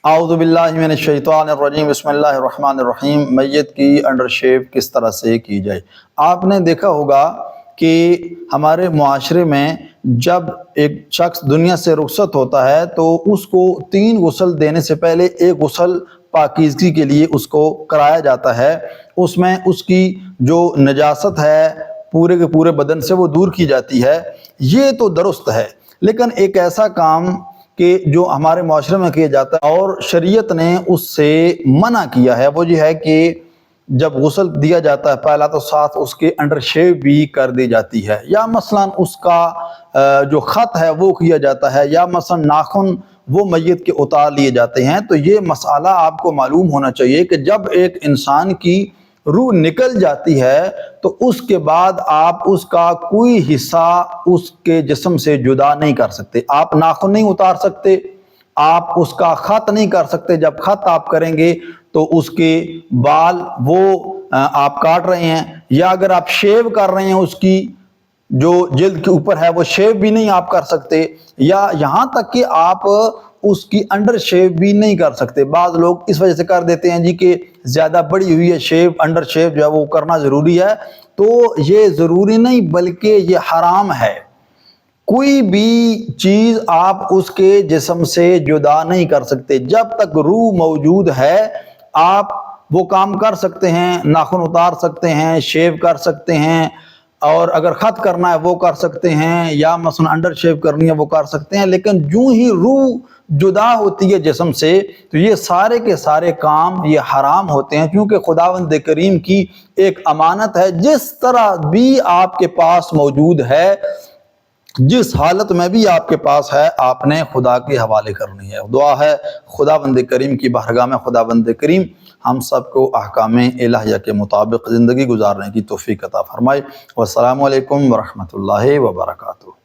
اعوذ باللہ من الشیطان الرجیم، بسم اللہ الرحمن الرحیم۔ میت کی انڈر شیو کس طرح سے کی جائے؟ آپ نے دیکھا ہوگا کہ ہمارے معاشرے میں جب ایک شخص دنیا سے رخصت ہوتا ہے تو اس کو 3 غسل دینے سے پہلے ایک غسل پاکیزگی کے لیے اس کو کرایا جاتا ہے۔ اس میں اس کی جو نجاست ہے پورے کے پورے بدن سے وہ دور کی جاتی ہے۔ یہ تو درست ہے، لیکن ایک ایسا کام کہ جو ہمارے معاشرے میں کیا جاتا ہے اور شریعت نے اس سے منع کیا ہے، وہ یہ ہے کہ جب غسل دیا جاتا ہے پہلا تو ساتھ اس کے انڈر شیو بھی کر دی جاتی ہے، یا مثلا اس کا جو خط ہے وہ کیا جاتا ہے، یا مثلا ناخن وہ میت کے اتار لیے جاتے ہیں۔ تو یہ مسئلہ آپ کو معلوم ہونا چاہیے کہ جب ایک انسان کی روح نکل جاتی ہے تو اس کے بعد آپ اس کا کوئی حصہ اس کے جسم سے جدا نہیں کر سکتے۔ آپ ناخن نہیں اتار سکتے، آپ اس کا خط نہیں کر سکتے۔ جب خط آپ کریں گے تو اس کے بال وہ آپ کاٹ رہے ہیں، یا اگر آپ شیو کر رہے ہیں اس کی جو جلد کے اوپر ہے وہ شیو بھی نہیں آپ کر سکتے، یا یہاں تک کہ آپ اس کی انڈر شیو بھی نہیں کر سکتے۔ بعض لوگ اس وجہ سے کر دیتے ہیں جی کہ زیادہ بڑی ہوئی ہے شیو، انڈر شیو جو ہے وہ کرنا ضروری ہے، تو یہ ضروری نہیں بلکہ یہ حرام ہے۔ کوئی بھی چیز آپ اس کے جسم سے جدا نہیں کر سکتے۔ جب تک روح موجود ہے آپ وہ کام کر سکتے ہیں، ناخن اتار سکتے ہیں، شیو کر سکتے ہیں، اور اگر خط کرنا ہے وہ کر سکتے ہیں، یا مثلا انڈر شیو کرنی ہے وہ کر سکتے ہیں۔ لیکن جو ہی روح جدا ہوتی ہے جسم سے تو یہ سارے کے سارے کام یہ حرام ہوتے ہیں، کیونکہ خداوند کریم کی ایک امانت ہے۔ جس طرح بھی آپ کے پاس موجود ہے، جس حالت میں بھی آپ کے پاس ہے، آپ نے خدا کے حوالے کرنی ہے۔ دعا ہے خداوند کریم کی بارگاہ میں خداوند کریم ہم سب کو احکام الہیہ کے مطابق زندگی گزارنے کی توفیق عطا فرمائے۔ والسلام علیکم ورحمۃ اللہ وبرکاتہ۔